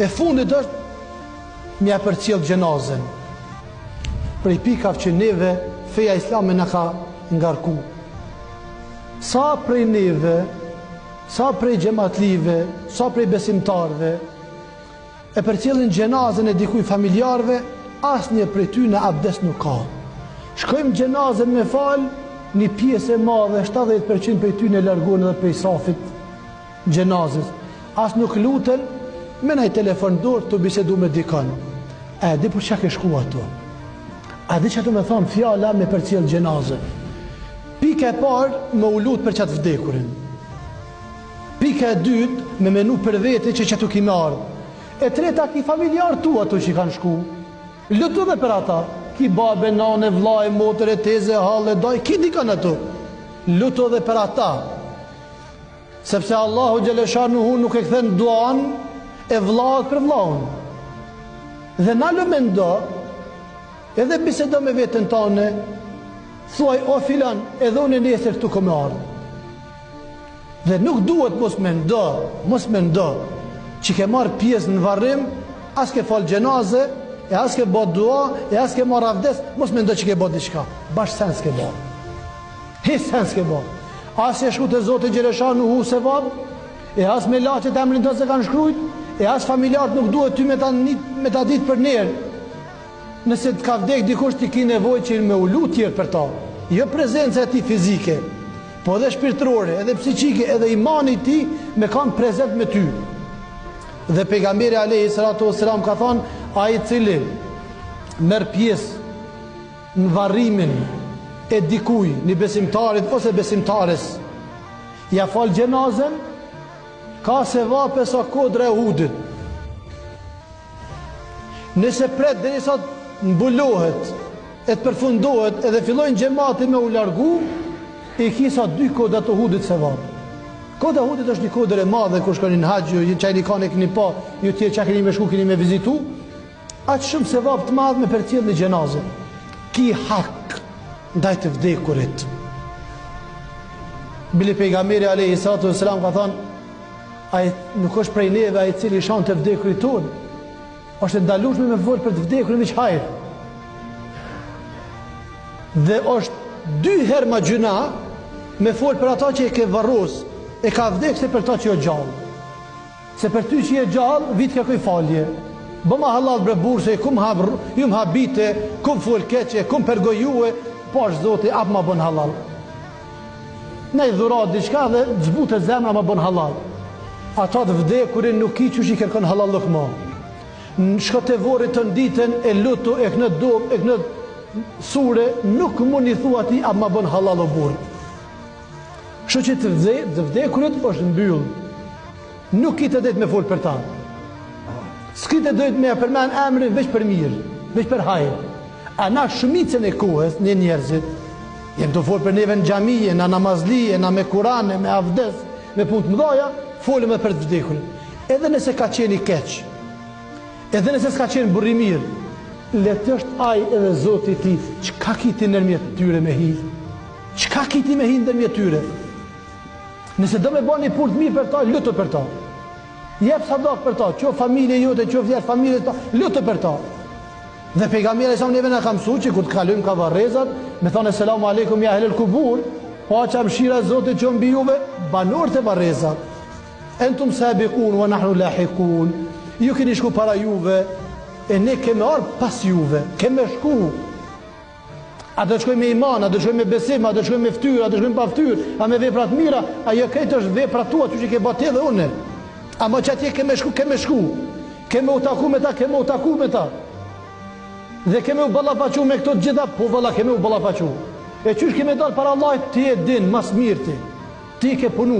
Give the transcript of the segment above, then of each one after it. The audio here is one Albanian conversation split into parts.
E fundit është mja përcjell xhenazën. Prej pikave që neve feja islame na ka ngarku. Sa prej neve, sa prej xhamatlive, sa prej besimtarve e përcjellin xhenazën e dikuj familjarëve, asnjë prej tyre abdes nuk ka. Shkojmë xhenazën me fal, një pjesë e madhe, 70% prej tyre largohen edhe prej safit xhenazës. As nuk luten, me nëjë telefon dorë të bisedu me dikon. E di për çka ke shku ato? A di që të me thonë fjala me përcjell xhenazën? Pika e parë me u lut për qatë vdekurin. Pika e dytë me menu për vete që tu kime ardhë. E treta ki familjar tu ato që kanë shku. Lutu dhe për ata. Ki babe, nane, vlaj, motër, teze, halle, daj, ki dikan ato. Lutu dhe për ata. Sepse Allahu Gjeleshanuhu nuk e këthen duan e vlahet për vlaun. Dhe na lë mendo, edhe bisedo me vetën tane, thuaj, o filan, edhe unë e nesër këtu këmë ardhë. Dhe nuk duhet mos me ndo, që ke marrë pjesë në varrim, as ke falë gjenaze, e as ke bot dua, e as ke marrë avdes, mos me ndo që ke bot diçka. Bash sen s'ke bot. Hiç sen s'ke bot. As e shku të Zotë Gjeleshanuhu se vab, e as me laqet emrin të se kanë shkrujt, e as familjarët nuk duhet ty me ta ditë për njerë. Nëse të ka vdek dikush ti ki nevoj që me u lut tjerë për ta. Jo prezenca e ti fizike, po edhe shpirtërore, edhe psiqike, edhe imani ti me kanë prezent me ty. Dhe pejgamberi alayhi salatu wassalam ka thonë, ai i cili merr pjesë në varrimin e dikuj, një besimtarit ose besimtares, ja fal gjenazën, ka se vape sa kodra e Uhudit. Nëse pret derisa mbulohet, e të përfundohet, edhe fillojnë xhamati me u largu, i kisa 2 koda të Uhudit se vape. Koda e Uhudit është një kodër e madhe, kur shkoni në haxh, ju çaj nikane keni pa, ju tjerë çka keni me shku, keni me vizitu, aq shumë se vape të madh me përcjell në xhenazë. Ki hak ndaj të vdekurit. Bili pejgamberi alayhi salatu wassalam ka thonë, ai nuk është prej neve ai i cili shon të vdekurit tonë. Është ndalueshme me vol për të vdekurin me hajër. Dhe është 2 herë më gjuna me fol për ata që e ke varros, e ka vdek se për ta që jo gjallë. Se për ty që je gjallë, vit kërkoj falje. Bëma halal bre burse, kum habite, kum fol keqe, kum përgojue, po është Zoti, apë ma bën halal. Ne i dhurat diçka dhe zbute zemra ma bën halal. Ata të vdekurin nuk i që i kërkon halal lëkma. Në shkot e vorit të nditën, e lutu, e kënë dob, e kënë sure, nuk mund i thua ti, apë ma bën halal o burë. Shë që të vdekurit është mbyllë. Nuk i të dhejt me folë për ta. S'ki të dhejt me përmen emrin veç për mirë, veç për hajë. A na shumicën e kohës në njerëzit, jem të folë për neve në gjamije, në namazlije, në me kurane, me avdes, me punë të mdoja, folëm edhe për të vdekurin. Edhe nëse ka qenë i keq, edhe nëse s'ka qenë burri mirë, letë është aj edhe Zoti ti, qka kiti nërmjet tyre me hi? Qka kiti me hi nërmjet tyre? Nëse do me bani punë të mirë për ta, lutë për ta. Jep sadak për ta, qo familje jote, qo vjerë familje ta, lutë për ta. Dhe pejgamberi sa neve na ka mësuar që kur të kalojmë ka varrezat, me thonë selamu aleikum ya ahlul kubur, paqja mëshira e Zotit që mbi juve, banorët e varrezat. Entum sabiqun wa nahnu lahiqun. Ju keni shku para juve e ne kemi ardhur pas juve, kemi shku. A do të shkojmë me iman, a do të shkojmë me besim, a do të shkojmë me fytyrë, a do të shkojmë pa fytyrë, a me vepra të mira, ajo këtë është vepra tua që ke bërë edhe unë. Ama që atje kemi shku, kemi u taku me ta, kemi u taku me ta. Dhe kemi u ballafaqu me këto gjitha, po valla kemi u ballafaqu. E qysh kemi dalë para Allahit, ti e din mas mirë ti. Ti ke punu.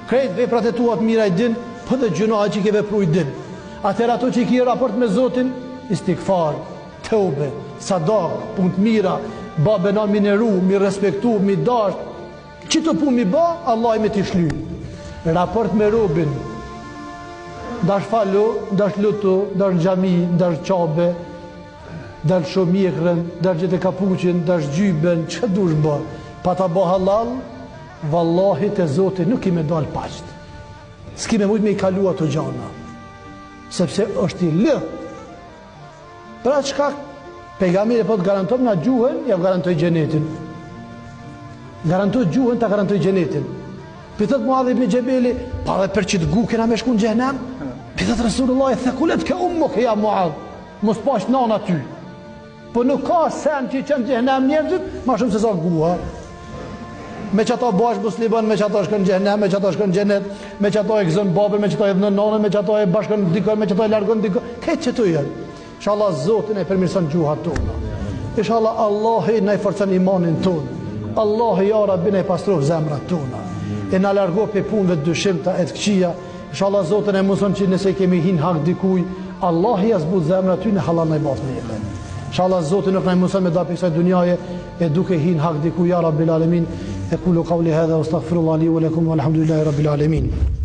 Krejt veprat e tua të mira i din, po dhe gjunoa që ke vepru i din. Atëherë ato që i ki raport me Zotin, istikfar, teube, sadak, punë të mira, ba benan mi neru, mi respektu, mi dash. Që të punë mi ba, Allah i me t'i shly. Raport me robin, dash falu, dash lutu, dash gjami, dash qabe, dash shomikrën, dash gjithë kapuqin, dash gjyben, që dush ba? Pa ta ba halal, vallahi te Zotit nuk i me dal paqt. S'ki me mujt me i kalu ato gjana. sepse është i lidh. Për atë shkak pejgamberi po të garanton nga gjuhën, ja garantoi xhenetin. Garantoi gjuhën, ta garantoi xhenetin. Pitot Muadh ibn Xhebeli, pa dhe për çit gu kena me shku në xhenem. Pitot Resulullah thakulet ka ummuk ya Muadh. Mos pash nana ty. Po nuk ka sen që qenë xhenem njerëzit, ma shumë se sa guha. Me që ata bash musliman, me që ata shkën xhenem, me që ata shkën xhenet, me që ata e gëzën babën, me që ata e dhënën nanën, me që ata e bashkën dikon, me që ata e largon dikon. Këtë që të janë. Inshallah Zotin e përmirëson gjuhat tona. Inshallah Allahi na i forcon imanin ton. Allahi ja Rabbi na i pastroj zemrat tona. E na largo pe punëve të dyshimta e të këqija. Inshallah Zotin e mëson që nëse kemi hin hak dikuj, Allahi ja zbut zemrat ty në halal na i bas me. Inshallah Zotin nuk na mëson me dapi kësaj dunjaje e duke hin hak dikuj ya Rabbil alamin. أقول قولي هذا واستغفر الله لي ولكم والحمد لله رب العالمين.